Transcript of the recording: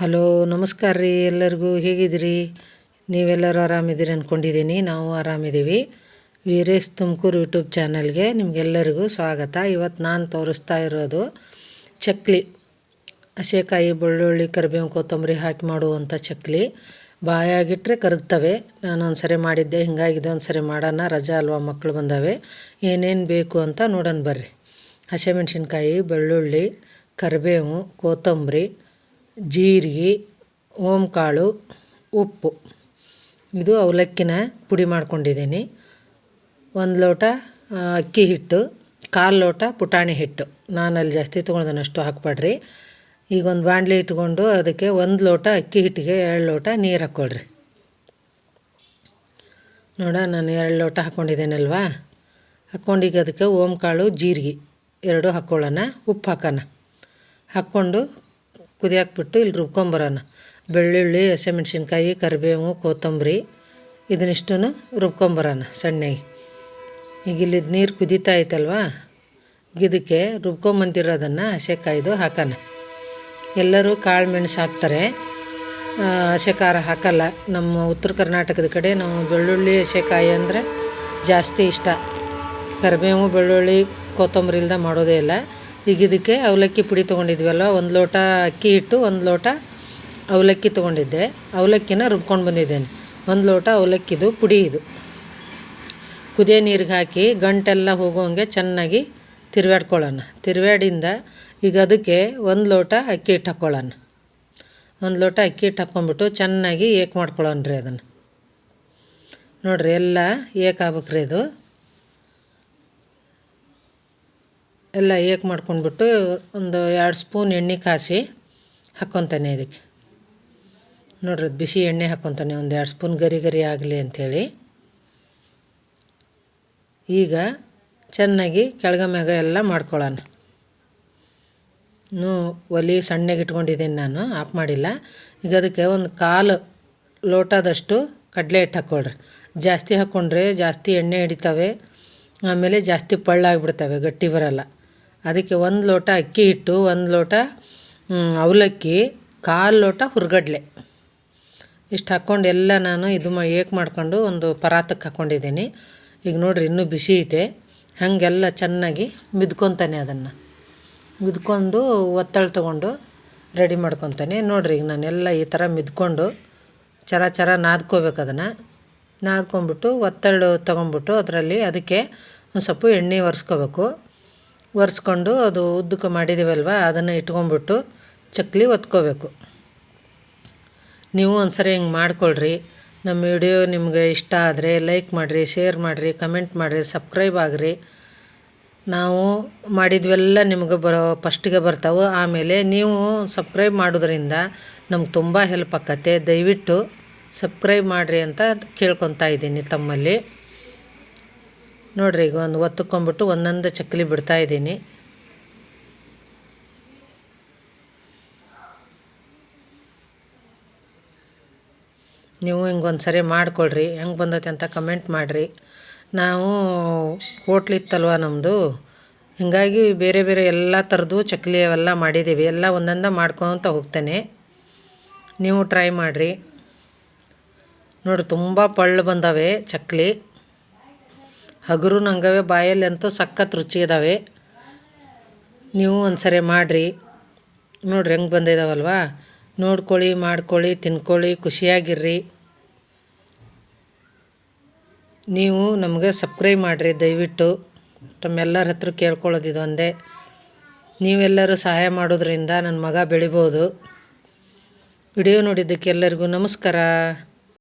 Hello ನಮಸ್ಕಾರ ರೀ ಎಲ್ಲರಿಗೂ. ಹೇಗಿದ್ದೀರಿ? ನೀವೆಲ್ಲರೂ ಆರಾಮಿದ್ದೀರಿ ಅಂದ್ಕೊಂಡಿದ್ದೀನಿ. ನಾವು ಆರಾಮಿದ್ದೀವಿ. ವೀರೇಶ್ ತುಮಕೂರು ಯೂಟ್ಯೂಬ್ ಚಾನಲ್ಗೆ ನಿಮಗೆಲ್ಲರಿಗೂ ಸ್ವಾಗತ. ಇವತ್ತು ನಾನು ತೋರಿಸ್ತಾ ಇರೋದು ಚಕ್ಲಿ, ಹಸೆಕಾಯಿ, ಬೆಳ್ಳುಳ್ಳಿ, ಕರಿಬೇವು, ಕೊತ್ತಂಬರಿ ಹಾಕಿ ಮಾಡುವಂಥ ಚಕ್ಲಿ. ಬಾಯಾಗಿಟ್ಟರೆ ಕರಗ್ತವೆ. ನಾನು ಒಂದು ಸರಿ ಮಾಡಿದ್ದೆ, ಹಿಂಗಾಗಿದೆ. ಒಂದು ಸರಿ ಮಾಡೋಣ, ರಜಾ ಅಲ್ವಾ, ಮಕ್ಕಳು ಬಂದವೆ. ಏನೇನು ಬೇಕು ಅಂತ ನೋಡೋಣ ಬರ್ರಿ. ಹಸಿಮೆಣ್ಸಿನ್ಕಾಯಿ, ಬೆಳ್ಳುಳ್ಳಿ, ಕರಿಬೇವು, ಕೊತ್ತಂಬರಿ, ಜೀರಿಗೆ, ಓಂಕಾಳು, ಉಪ್ಪು. ಇದು ಅವಲಕ್ಕಿನ ಪುಡಿ ಮಾಡ್ಕೊಂಡಿದ್ದೀನಿ. 1 ಲೋಟ ಅಕ್ಕಿ ಹಿಟ್ಟು, 1/4 ಲೋಟ ಪುಟಾಣಿ ಹಿಟ್ಟು. ನಾನಲ್ಲಿ ಜಾಸ್ತಿ ತೊಗೊಂಡಿದ್ದೇನೆ, ಅಷ್ಟು ಹಾಕ್ಬೇಡ್ರಿ. ಈಗ ಒಂದು ಬಾಣಲಿ ಇಟ್ಕೊಂಡು ಅದಕ್ಕೆ 1 ಲೋಟ ಅಕ್ಕಿ ಹಿಟ್ಟಿಗೆ 2 ಲೋಟ ನೀರು ಹಾಕ್ಕೊಳ್ರಿ. ನಾನು 2 ಲೋಟ ಹಾಕ್ಕೊಂಡಿದ್ದೇನಲ್ವಾ. ಹಾಕ್ಕೊಂಡೀಗ ಅದಕ್ಕೆ ಓಂಕಾಳು, ಜೀರಿಗೆ 2 ಹಾಕ್ಕೊಳ್ಳೋಣ. ಉಪ್ಪು ಹಾಕ್ಕೊಂಡು ಕುದಿಯಾಕ್ಬಿಟ್ಟು ಇಲ್ಲಿ ರುಬ್ಕೊಂಬರೋಣ. ಬೆಳ್ಳುಳ್ಳಿ, ಹಸಿಮೆಣ್ಸಿನ್ಕಾಯಿ, ಕರಿಬೇವು, ಕೊತ್ತಂಬರಿ ಇದನ್ನಿಷ್ಟನ್ನು ರುಬ್ಕೊಂಬರೋಣ ಸಣ್ಣಗೆ. ಈಗ ಇಲ್ಲಿದ್ದು ನೀರು ಕುದೀತಾ ಐತಲ್ವಾ, ಇದಕ್ಕೆ ರುಬ್ಕೊಂಬಂದಿರೋದನ್ನು ಹಸೆಕಾಯ್ದು ಹಾಕೋಣ. ಎಲ್ಲರೂ ಕಾಳು ಮೆಣಸು ಹಾಕ್ತಾರೆ, ಹಸೆ ಖಾರ ಹಾಕಲ್ಲ. ನಮ್ಮ ಉತ್ತರ ಕರ್ನಾಟಕದ ಕಡೆ ನಾವು ಬೆಳ್ಳುಳ್ಳಿ ಹಸೆಕಾಯಿ ಅಂದರೆ ಜಾಸ್ತಿ ಇಷ್ಟ. ಕರಿಬೇವು, ಬೆಳ್ಳುಳ್ಳಿ, ಕೊತ್ತಂಬರಿ ಇಲ್ದೆ ಮಾಡೋದೇ ಇಲ್ಲ. ಈಗ ಇದಕ್ಕೆ ಅವಲಕ್ಕಿ ಪುಡಿ ತೊಗೊಂಡಿದ್ವಲ್ವ, 1 ಲೋಟ ಅಕ್ಕಿ ಹಿಟ್ಟು, 1 ಲೋಟ ಅವಲಕ್ಕಿ ತೊಗೊಂಡಿದ್ದೆ. ಅವಲಕ್ಕಿನ ರುಬ್ಕೊಂಡು ಬಂದಿದ್ದೇನೆ. 1 ಲೋಟ ಅವಲಕ್ಕಿದು ಪುಡಿ. ಇದು ಕುದಿಯೋ ನೀರಿಗೆ ಹಾಕಿ ಗಂಟೆಲ್ಲ ಹೋಗೋಂಗೆ ಚೆನ್ನಾಗಿ ತಿರುವಾಡ್ಕೊಳ್ಳೋಣ. ತಿರುವಾಡಿಂದ ಈಗ ಅದಕ್ಕೆ 1 ಲೋಟ ಅಕ್ಕಿ ಹಿಟ್ಟು ಹಾಕ್ಕೊಳ್ಳೋಣ. 1 ಲೋಟ ಅಕ್ಕಿ ಹಿಟ್ಟು ಹಾಕ್ಕೊಂಬಿಟ್ಟು ಚೆನ್ನಾಗಿ ಏಕ್ ಮಾಡ್ಕೊಳ್ಳೋಣ ರೀ. ಅದನ್ನು ನೋಡಿರಿ, ಎಲ್ಲ ಏಕಾಗ್ಬೇಕ್ರಿ. ಇದು ಎಲ್ಲ ಏಕ್ ಮಾಡ್ಕೊಂಡ್ಬಿಟ್ಟು ಒಂದು 2 ಸ್ಪೂನ್ ಎಣ್ಣೆ ಕಾಸಿ ಹಾಕ್ಕೊತಾನೆ. ಇದಕ್ಕೆ ನೋಡ್ರಿ, ಬಿಸಿ ಎಣ್ಣೆ ಹಾಕ್ಕೊತಾನೆ, ಒಂದು 2 ಸ್ಪೂನ್ ಗರಿ ಆಗಲಿ ಅಂಥೇಳಿ. ಈಗ ಚೆನ್ನಾಗಿ ಕೆಳಗ ಮ್ಯಾಗ ಎಲ್ಲ ಮಾಡ್ಕೊಳ್ಳೋಣ. ಒಲೆ ಸಣ್ಣಗೆ ಇಟ್ಕೊಂಡಿದ್ದೀನಿ ನಾನು, ಆಫ್ ಮಾಡಿಲ್ಲ. ಈಗ ಅದಕ್ಕೆ 1/4 ಲೋಟದಷ್ಟು ಕಡಲೆ ಹಿಟ್ಟು ಹಾಕ್ಕೊಳ್ರಿ. ಜಾಸ್ತಿ ಹಾಕ್ಕೊಂಡ್ರೆ ಜಾಸ್ತಿ ಎಣ್ಣೆ ಹಿಡಿತವೆ, ಆಮೇಲೆ ಜಾಸ್ತಿ ಪಳ್ಳಾಗಿಬಿಡ್ತವೆ, ಗಟ್ಟಿ ಬರಲ್ಲ. ಅದಕ್ಕೆ 1 ಲೋಟ ಅಕ್ಕಿ ಹಿಟ್ಟು, 1 ಲೋಟ ಅವಲಕ್ಕಿ, 1/4 ಲೋಟ ಹುರ್ಗಡ್ಲೆ ಇಷ್ಟು ಹಾಕ್ಕೊಂಡು ಎಲ್ಲ ನಾನು ಇದು ಏಕ್ ಮಾಡ್ಕೊಂಡು ಒಂದು ಪರಾತಕ್ಕೆ ಹಾಕ್ಕೊಂಡಿದ್ದೀನಿ. ಈಗ ನೋಡಿರಿ, ಇನ್ನೂ ಬಿಸಿ ಐತೆ. ಹಾಗೆಲ್ಲ ಚೆನ್ನಾಗಿ ಮಿದ್ಕೊತಾನೆ. ಅದನ್ನು ಮಿದ್ಕೊಂಡು ಒತ್ತಳ ತೊಗೊಂಡು ರೆಡಿ ಮಾಡ್ಕೊತಾನೆ. ನೋಡಿರಿ, ಈಗ ನಾನೆಲ್ಲ ಈ ಥರ ಮಿದ್ಕೊಂಡು ಚರ ನಾದ್ಕೋಬೇಕು. ಅದನ್ನು ನಾದ್ಕೊಂಬಿಟ್ಟು ಒತ್ತಳ ತೊಗೊಂಬಿಟ್ಟು ಅದಕ್ಕೆ ಒಂದು ಸ್ವಲ್ಪ ಎಣ್ಣೆ ಒರೆಸ್ಕೊಂಡು ಅದು ಉದ್ದಕ್ಕೆ ಮಾಡಿದ್ದೀವಲ್ವ, ಅದನ್ನು ಇಟ್ಕೊಂಡ್ಬಿಟ್ಟು ಚಕ್ಲಿ ಒತ್ಕೋಬೇಕು. ನೀವು ಒಂದು ಸರಿ ಹಿಂಗೆ ಮಾಡ್ಕೊಳ್ರಿ. ನಮ್ಮ ವಿಡಿಯೋ ನಿಮಗೆ ಇಷ್ಟ ಆದರೆ ಲೈಕ್ ಮಾಡಿರಿ, ಶೇರ್ ಮಾಡಿರಿ, ಕಮೆಂಟ್ ಮಾಡಿರಿ, ಸಬ್ಸ್ಕ್ರೈಬ್ ಆಗಿರಿ. ನಾವು ಮಾಡಿದ್ವೆಲ್ಲ ನಿಮಗೆ ಫಸ್ಟಿಗೆ ಬರ್ತಾವೆ. ಆಮೇಲೆ ನೀವು ಸಬ್ಸ್ಕ್ರೈಬ್ ಮಾಡೋದ್ರಿಂದ ನಮ್ಗೆ ತುಂಬ ಹೆಲ್ಪ್ ಆಕತ್ತೆ. ದಯವಿಟ್ಟು ಸಬ್ಸ್ಕ್ರೈಬ್ ಮಾಡಿರಿ ಅಂತ ಕೇಳ್ಕೊತಾ ಇದ್ದೀನಿ ತಮ್ಮಲ್ಲಿ. ನೋಡಿರಿ, ಈಗ ಒಂದು ಒತ್ತುಕೊಂಬಿಟ್ಟು ಒಂದೊಂದು ಚಕ್ಲಿ ಬಿಡ್ತಾಯಿದ್ದೀನಿ. ನೀವು ಹಿಂಗೊಂದು ಸರಿ ಮಾಡ್ಕೊಳ್ರಿ, ಹೆಂಗೆ ಬಂದೈತೆ ಅಂತ ಕಮೆಂಟ್ ಮಾಡಿರಿ. ನಾವು ಹೋಟ್ಲಿತ್ತಲ್ವ ನಮ್ಮದು, ಹೀಗಾಗಿ ಬೇರೆ ಎಲ್ಲ ಥರದ್ದು ಚಕ್ಲಿ ಅವೆಲ್ಲ ಮಾಡಿದ್ದೀವಿ. ಎಲ್ಲ ಒಂದೊಂದು ಮಾಡ್ಕೊತ ಹೋಗ್ತೇನೆ. ನೀವು ಟ್ರೈ ಮಾಡಿರಿ. ನೋಡಿ, ತುಂಬ ಪಳ್ಳು ಬಂದವೆ ಚಕ್ಲಿ. ಹಗುರು ನಂಗವೆ, ಬಾಯಲ್ಲಿ ಅಂತೂ ಸಖತ್ ರುಚಿ ಇದ್ದಾವೆ. ನೀವು ಒಂದು ಸರಿ ಮಾಡಿರಿ. ನೋಡ್ರಿ ಹೆಂಗೆ ಬಂದಿದ್ದಾವಲ್ವ. ನೋಡ್ಕೊಳ್ಳಿ, ಮಾಡ್ಕೊಳ್ಳಿ, ತಿನ್ಕೊಳ್ಳಿ, ಖುಷಿಯಾಗಿರ್ರಿ. ನೀವು ನಮಗೆ ಸಬ್ಸ್ಕ್ರೈಬ್ ಮಾಡಿರಿ ದಯವಿಟ್ಟು. ತಮ್ಮೆಲ್ಲರ ಹತ್ರ ಕೇಳ್ಕೊಳ್ಳೋದು ಇದು ಒಂದೇ. ನೀವೆಲ್ಲರೂ ಸಹಾಯ ಮಾಡೋದ್ರಿಂದ ನನ್ನ ಮಗ ಬೆಳಿಬೋದು. ವಿಡಿಯೋ ನೋಡಿದ್ದಕ್ಕೆ ಎಲ್ಲರಿಗೂ ನಮಸ್ಕಾರ.